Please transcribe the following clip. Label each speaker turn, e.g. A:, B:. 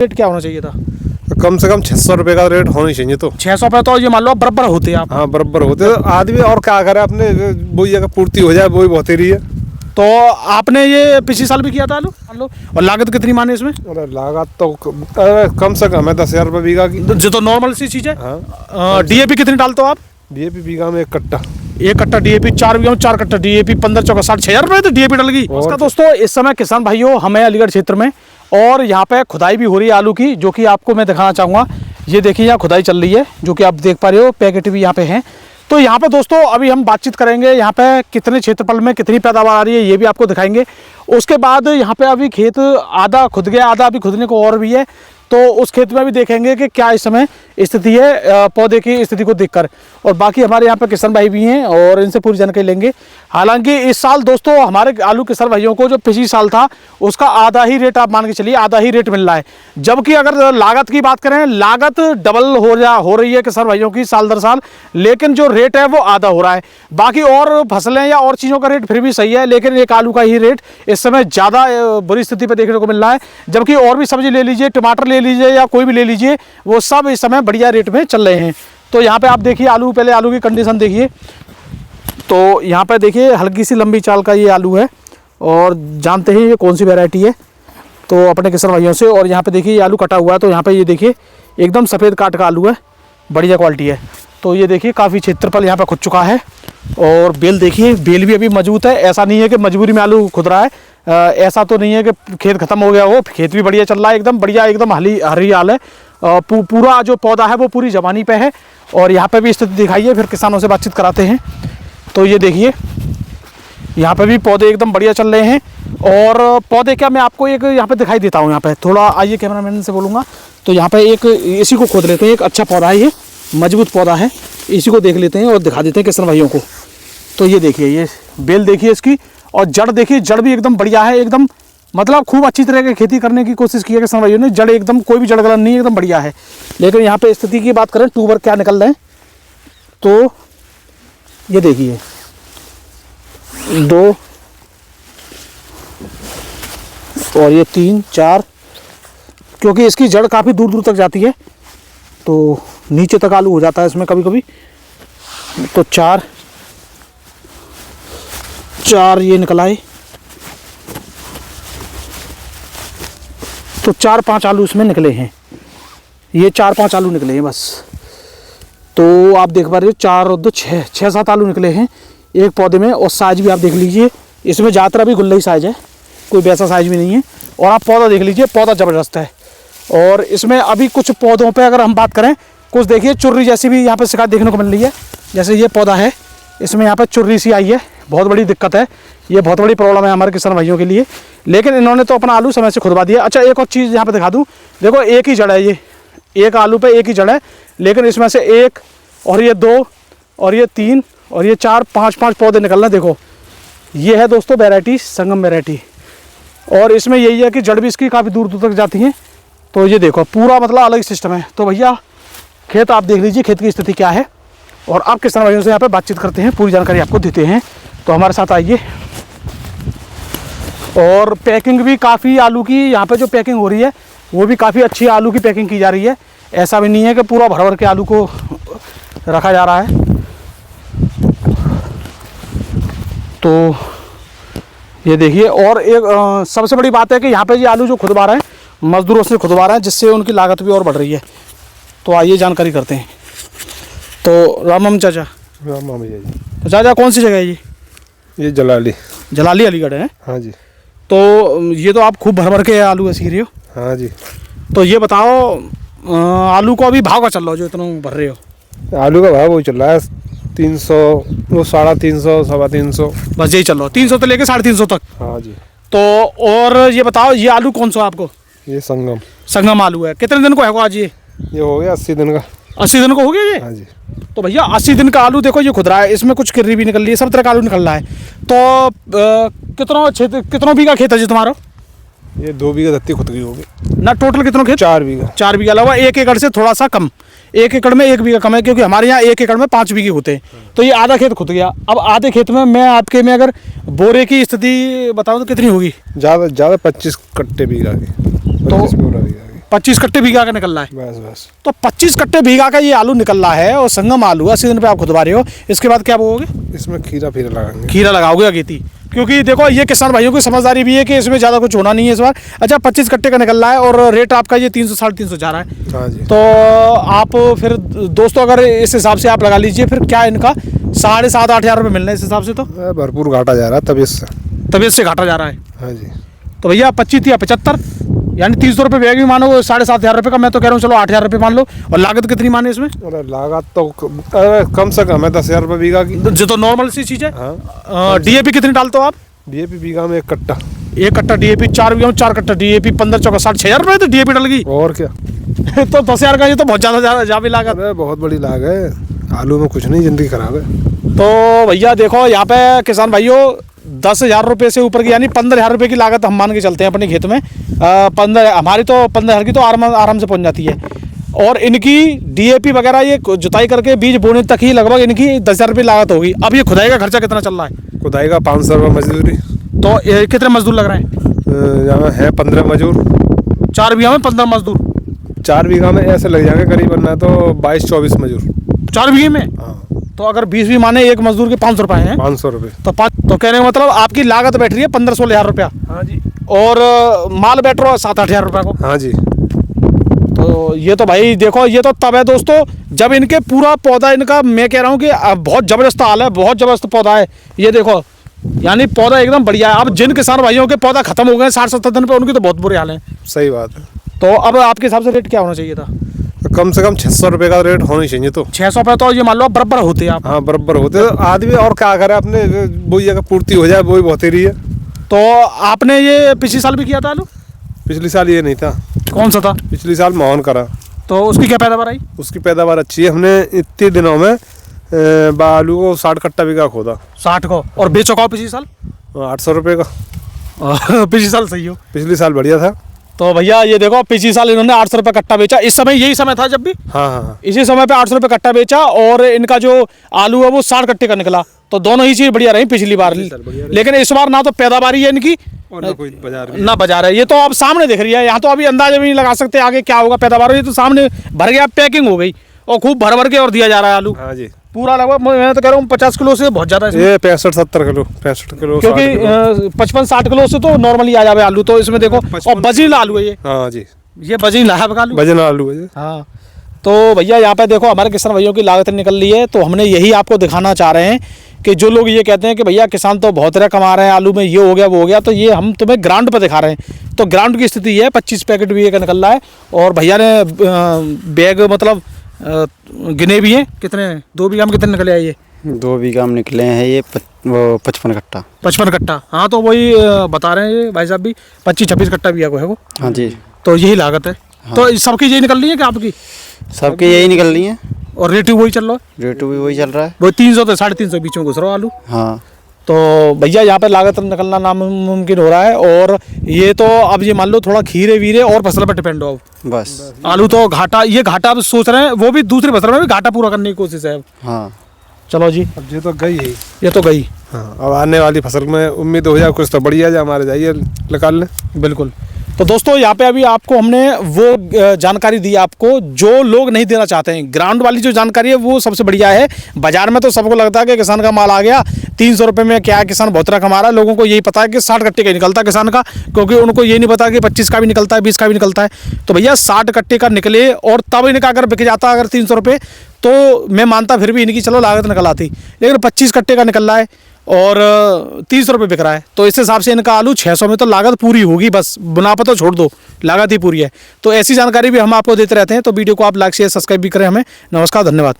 A: Rate क्या होना चाहिए था?
B: कम से कम 600 रुपये का रेट होनी चाहिए। तो
A: 600 रुपये तो ये मान लो बराबर होते हैं आप।
B: हाँ बराबर होते आदमी, और क्या करे अपने, वही अगर पूर्ति हो जाए वही बहुत ही रही है।
A: तो आपने ये पिछले साल भी किया था आलू मान लो, और लागत कितनी माने इसमें?
B: अरे लागत तो कम से कम है 10,000 रुपये बीघा की।
A: जो तो नॉर्मल सी चीज़ है।
B: हाँ।
A: डीएपी कितनी डालते हो आप?
B: डीएपी बीघा में 1 कट्टा।
A: 1 कट्टा डीएपी, 4 बीघा में 4 कट्टा डीएपी, 15 चौका 60, 6,000 रुपये तो डीएपी डल गई उसका। दोस्तों इस समय किसान भाइयों हमें अलीगढ़ क्षेत्र में, और यहाँ पे खुदाई भी हो रही है आलू की, जो कि आपको मैं दिखाना चाहूँगा। ये देखिए यहाँ खुदाई चल रही है, जो कि आप देख पा रहे हो, पैकेट भी यहाँ पे हैं। तो यहाँ पे दोस्तों अभी हम बातचीत करेंगे, यहाँ पे कितने क्षेत्रफल में कितनी पैदावार आ रही है ये भी आपको दिखाएंगे। उसके बाद यहाँ पे अभी खेत आधा खुद गया, आधा अभी खुदने को और भी है, तो उस खेत में भी देखेंगे कि क्या इस समय स्थिति है पौधे की स्थिति को देखकर। और बाकी हमारे यहाँ पे किसान भाई भी हैं और इनसे पूरी जानकारी लेंगे। हालांकि इस साल दोस्तों हमारे आलू किसान भाइयों को जो पिछले साल था उसका आधा ही रेट, आप मान के चलिए आधा ही रेट मिल रहा है। जबकि अगर लागत की बात करें, लागत डबल हो रही है किसान भाइयों की साल दर साल, लेकिन जो रेट है वो आधा हो रहा है। बाकी और फसलें या और चीज़ों का रेट फिर भी सही है, लेकिन एक आलू का ही रेट इस समय ज़्यादा बुरी स्थिति पर देखने को मिल रहा है। जबकि और भी सब्जी ले लीजिए, टमाटर ले लीजिए या कोई भी ले लीजिए, वो सब इस समय बढ़िया रेट में चल रहे हैं। तो यहाँ पे आप देखिए आलू, पहले आलू की कंडीशन देखिए। तो यहाँ पे देखिए हल्की सी लंबी चाल का ये आलू है, और जानते हैं ये कौन सी वैरायटी है तो अपने किसान भाइयों से। और यहाँ पे देखिए ये आलू कटा हुआ है, तो यहाँ पे ये देखिए एकदम सफ़ेद काट का आलू है, बढ़िया क्वालिटी है। तो ये देखिए काफ़ी क्षेत्रफल यहाँ पे खुद चुका है, और बेल देखिए, बेल भी अभी मजबूत है। ऐसा नहीं है कि मजबूरी में आलू खुद रहा है, ऐसा तो नहीं है कि खेत खत्म हो गया हो, खेत भी बढ़िया चल रहा है, एकदम बढ़िया, एकदम हरी हाल है। पूरा जो पौधा है वो पूरी जवानी पे है। और यहाँ पे भी स्थिति दिखाइए, फिर किसानों से बातचीत कराते हैं। तो ये देखिए यहाँ पे भी पौधे एकदम बढ़िया चल रहे हैं। और पौधे क्या, मैं आपको एक यहाँ पे दिखाई देता हूँ। यहाँ पे थोड़ा आइए, कैमरामैन से बोलूँगा। तो यहाँ पे एक इसी को खोद लेते हैं, एक अच्छा पौधा है, ये मजबूत पौधा है, इसी को देख लेते हैं और दिखा देते हैं किसान भाइयों को। तो ये देखिए, ये बेल देखिए इसकी, और जड़ देखिए, जड़ भी एकदम बढ़िया है, एकदम मतलब खूब अच्छी तरह की खेती करने की कोशिश की है किसान भाइयों ने। जड़ एकदम, कोई भी जड़ गलन नहीं, एकदम बढ़िया है। लेकिन यहाँ पे स्थिति की बात करें, ट्यूबर क्या निकल रहे हैं, तो ये देखिए 2 और ये 3 4, क्योंकि इसकी जड़ काफ़ी दूर दूर तक जाती है, तो नीचे तक आलू हो जाता है इसमें कभी कभी। तो 4 ये निकल आए, तो 4-5 आलू इसमें निकले हैं। ये 4-5 आलू निकले हैं बस। तो आप देख पा रहे हो 4 और 2 6-7 आलू निकले हैं एक पौधे में। और साइज भी आप देख लीजिए, इसमें ज़्यादातर भी गुल्लई साइज है, कोई वैसा साइज भी नहीं है। और आप पौधा देख लीजिए, पौधा ज़बरदस्त है। और इसमें अभी कुछ पौधों पे अगर हम बात करें, कुछ देखिए चुर्री जैसी भी यहाँ पे शिकायत देखने को मिल रही है। जैसे ये पौधा है, इसमें यहाँ पे चुर्री सी आई है, बहुत बड़ी दिक्कत है, ये बहुत बड़ी प्रॉब्लम है हमारे किसान भाइयों के लिए। लेकिन इन्होंने तो अपना आलू समय से खुदवा दिया। अच्छा, एक और चीज़ यहाँ पे दिखा दूँ, देखो एक ही जड़ है, ये एक आलू पे एक ही जड़ है, लेकिन इसमें से 1 और ये 2 और ये 3 और ये 4 5 पौधे निकलना। देखो ये है दोस्तों वैरायटी, संगम वैरायटी। और इसमें यही है कि जड़ भी इसकी काफ़ी दूर दूर तक जाती हैं। तो ये देखो पूरा मतलब अलग सिस्टम है। तो भैया खेत आप देख लीजिए, खेत की स्थिति क्या है, और आप किसान भाइयों से यहाँ पे बातचीत करते हैं, पूरी जानकारी आपको देते हैं। तो हमारे साथ आइए। और पैकिंग भी काफ़ी आलू की यहाँ पे जो पैकिंग हो रही है वो भी काफ़ी अच्छी आलू की पैकिंग की जा रही है। ऐसा भी नहीं है कि पूरा भर भर के आलू को रखा जा रहा है। तो ये देखिए, और एक सबसे बड़ी बात है कि यहाँ पे ये आलू जो खुदवा रहे हैं, मजदूरों से खुदवा रहे हैं, जिससे उनकी लागत भी और बढ़ रही है। तो आइए जानकारी करते हैं। तो राम चाचा।
B: राम भैया जी।
A: तो चाचा कौन सी जगह है
B: ये जलाली
A: अलीगढ़ है?
B: हाँ जी।
A: तो ये तो आप खूब भर भर के आलू ऐसी रहे हो।
B: हाँ जी।
A: तो ये बताओ आलू को अभी भाव का चल रहा हो जो इतना भर रहे हो?
B: आलू का भाव वही चल रहा है 300, वो 350, 350,
A: बस यही चल रहा हो, 300 से लेके 350 तक।
B: हाँ जी।
A: तो और ये बताओ, ये आलू कौन सा आपको?
B: ये
A: संगम आलू है। कितने दिन को है आज? ये
B: हो गया 80 दिन का।
A: 80 दिन को हो गया ये?
B: हाँ जी।
A: तो भैया 80 दिन का आलू देखो, ये खुद रहा है, इसमें कुछ किर्री भी निकल रही है, सब तरह का आलू निकल रहा है। तो कितना बीघा खेत है जी तुम्हारा?
B: ये 2 बीघा धरती खुद की होगी
A: ना। टोटल कितना खेत?
B: 4 बीघा।
A: 4 बीघा अलावा 1 एकड़ से थोड़ा सा कम, 1 एकड़ में 1 बीघा कम है, क्योंकि हमारे यहाँ 1 एकड़ में 5 बीघे होते हैं। तो ये आधा खेत खुद गया। अब आधे खेत में मैं आपके में अगर बोरे की स्थिति बताऊँ तो कितनी होगी?
B: ज़्यादा 25 कट्टे बीघा की।
A: 25 कट्टे बीघा का निकल रहा है।
B: बस बस।
A: तो 25 कट्टे बीघा का ये आलू निकल रहा है और संगम आलू है, सीजन पे आप खुदवा रहे हो। इसके बाद क्या बोगे?
B: इसमें खीरा फिरा लगाएंगे।
A: खीरा लगाओगे अगेती, क्योंकि देखो ये किसान भाइयों की समझदारी भी है कि इसमें ज़्यादा कुछ होना नहीं है इस बार। अच्छा 25 कट्टे का निकल रहा है और रेट आपका ये 300 350 जा रहा है।
B: हाँ जी।
A: तो आप फिर दोस्तों अगर इस हिसाब से आप लगा लीजिए, फिर क्या इनका 7,500 8,000 रुपये मिल रहे हैं इस हिसाब से। तो
B: भरपूर घाटा जा रहा है
A: तबीयत से घाटा जा रहा है।
B: हाँ जी।
A: तो भैया 25 या 75 यानी 300 रुपये बैग भी मानो, 7,500 रुपये का, मैं तो कह रहा हूँ चलो 8,000 रुपये मान लो। और लागत कितनी माने इसमें?
B: अरे लागत तो कम से कम है 10,000 रुपये बीघा की,
A: जो तो नॉर्मल सी चीज़ है।
B: हाँ।
A: DAP कितनी डालते हो आप?
B: DAP बीघा में 1 कट्टा।
A: 1 कट्टा DAP, 4 बीघा में 4 कट्टा DAP, 15 चौका 60, 6,000 रुपये तो DAP डल गई।
B: और क्या।
A: तो 10,000 का ये तो बहुत ज़्यादा भी लागत।
B: अरे बहुत बड़ी लाग है, आलू में कुछ नहीं, जिंदगी खराब है।
A: तो भैया देखो यहाँ पे किसान भाइयों 10,000 रुपये से ऊपर की यानी 15,000 रुपये की लागत हम मान के चलते हैं अपने खेत में। 15 हमारी तो 15,000 की तो आराम से पहुँच जाती है। और इनकी DAP वगैरह ये जुताई करके बीज बोने तक ही लगभग इनकी 10,000 रुपये लागत होगी। अब ये खुदाई का खर्चा कितना चल रहा है?
B: खुदाई का 500 रुपये मजदूरी।
A: तो कितने मजदूर लग रहे हैं?
B: यहाँ है 15 मजदूर।
A: 4 बीघा में 15 मजदूर?
B: 4 बीघा में ऐसे लग जाएंगे करीबन ना तो 22-24 मजदूर
A: 4 बीघे में।
B: हाँ।
A: तो अगर 20 भी माने एक मजदूर के 500 रुपये हैं।
B: 500 रुपये।
A: तो कहने का मतलब आपकी लागत बैठ रही है 15-16,000 रुपया।
B: हाँ जी।
A: और माल बैठ रहा है 7-8,000 रुपये को।
B: हाँ जी।
A: तो ये तो भाई देखो ये तो तब है दोस्तों जब इनके पूरा पौधा इनका, मैं कह रहा हूँ कि बहुत ज़बरदस्त हाल है, बहुत ज़बरदस्त पौधा है ये देखो, यानी पौधा एकदम बढ़िया है। अब जिन किसान भाइयों के पौधा खत्म हो गए 60-70 दिन पे, उनकी तो बहुत बुरे हाल है।
B: सही बात है।
A: तो अब आपके हिसाब से रेट क्या होना चाहिए था?
B: कम से कम 600 रुपये का रेट होना चाहिए। तो
A: 600 पे तो ये मान लो बराबर होते हैं आप।
B: हाँ बराबर होते तो आदमी और क्या करे, अपने वही अगर पूर्ति हो जाए वही बहुत ही रही है।
A: तो आपने ये पिछले साल भी किया था आलू?
B: पिछले साल ये नहीं था।
A: कौन सा था?
B: पिछले साल मोहन करा।
A: तो उसकी क्या पैदावार आई?
B: उसकी पैदावार अच्छी है। हमने इतने दिनों में आलू को 60 कट्टा बीघा खोदा।
A: 60 को। और बेचो का पिछले साल?
B: 800 रुपये का।
A: पिछले साल सही हो।
B: पिछले साल बढ़िया था।
A: तो भैया ये देखो पिछले साल इन्होंने 800 रुपये कट्टा बेचा। इस समय यही समय था जब भी?
B: हाँ हाँ।
A: इसी समय पे 800 रुपये कट्टा बेचा और इनका जो आलू है वो 60 कट्टे का निकला। तो दोनों ही चीज़ बढ़िया रही पिछली बार। लेकिन इस बार ना तो पैदावारी है इनकी
B: और ना कोई बाजार
A: ना बाजार है। ये तो आप सामने दिख रही है, यहाँ तो अभी अंदाजा भी नहीं लगा सकते आगे क्या होगा पैदावार। ये तो सामने भर गया, पैकिंग हो गई और खूब भर भर के और दिया जा रहा है आलू।
B: हाँ जी।
A: पूरा लगभग मैं तो कह रहा हूँ 50 किलो से बहुत ज़्यादा है
B: ये 65-70 किलो 65 किलो,
A: क्योंकि 55-60 किलो से तो नॉर्मली आ जावे आलू। तो इसमें देखो और बजीला आलू है ये।
B: हाँ जी।
A: ये बजीला है आलू,
B: वजन आलू है।
A: हाँ। तो भैया यहाँ पे देखो हमारे किसान भाइयों की लागत निकल रही है। तो हमने यही आपको दिखाना चाह रहे हैं कि जो लोग ये कहते हैं कि भैया किसान तो बहुत तरह कमा रहे हैं आलू में, ये हो गया वो हो गया, तो ये हम तुम्हें ग्राउंड पर दिखा रहे हैं। तो ग्राउंड की स्थिति ये है 25 पैकेट भी ये का निकल रहा है। और भैया ने बैग मतलब गिने भी हैं कितने, 2 बीघा में कितने निकले हैं ये?
C: 2 बीघा में निकले हैं ये 55 कट्टा।
A: 55 कट्टा। हाँ तो वही बता रहे हैं ये भाई साहब भी 25-26 कट्टा बीघा को है वो।
C: हाँ जी।
A: तो यही लागत है। हाँ। तो सबकी यही निकल रही है कि आपकी?
C: सबकी यही निकल रही है।
A: और रेट वही चल रहा है?
C: रेट भी वही चल रहा है।
A: वो 300 से 350 बीच में घुस रहा है आलू।
C: हाँ।
A: तो भैया यहाँ पे लागत निकलना नामुमकिन हो रहा है। और ये तो अब ये मान लो थोड़ा खीरे वीरे और फसल पर डिपेंड हो।
C: बस
A: आलू तो घाटा, ये घाटा अब सोच रहे हैं, वो भी दूसरी फसल में भी घाटा पूरा करने की कोशिश है।
C: हाँ।
A: चलो जी,
B: अब ये तो गई है।
A: ये तो गई।
B: हाँ अब आने वाली फसल में उम्मीद हो जाए कुछ तो बढ़िया जाए, हमारे जाइए निकाल लें।
A: बिल्कुल। तो दोस्तों यहाँ पे अभी आपको हमने वो जानकारी दी आपको जो लोग नहीं देना चाहते हैं। ग्राउंड वाली जो जानकारी है वो सबसे बढ़िया है। बाजार में तो सबको लगता है कि किसान का माल आ गया 300 रुपये में, क्या किसान बहुत तरह कमा रहा है। लोगों को यही पता है कि 60 कट्टे का निकलता है किसान का, क्योंकि उनको ये नहीं पता कि 25 का भी निकलता है, 20 का भी निकलता है। तो भैया 60 कट्टे का निकले और तब इनका अगर बिक जाता अगर 300 रुपये, तो मैं मानता फिर भी इनकी चलो लागत निकल आती। लेकिन 25 कट्टे का निकल रहा है और 300 रुपये बिक रहा है, तो इस हिसाब से इनका आलू 600 में तो लागत पूरी होगी। बस मुनाफा तो छोड़ दो, लागत ही पूरी है। तो ऐसी जानकारी भी हम आपको देते रहते हैं। तो वीडियो को आप लाइक शेयर सब्सक्राइब भी करें हमें। नमस्कार, धन्यवाद।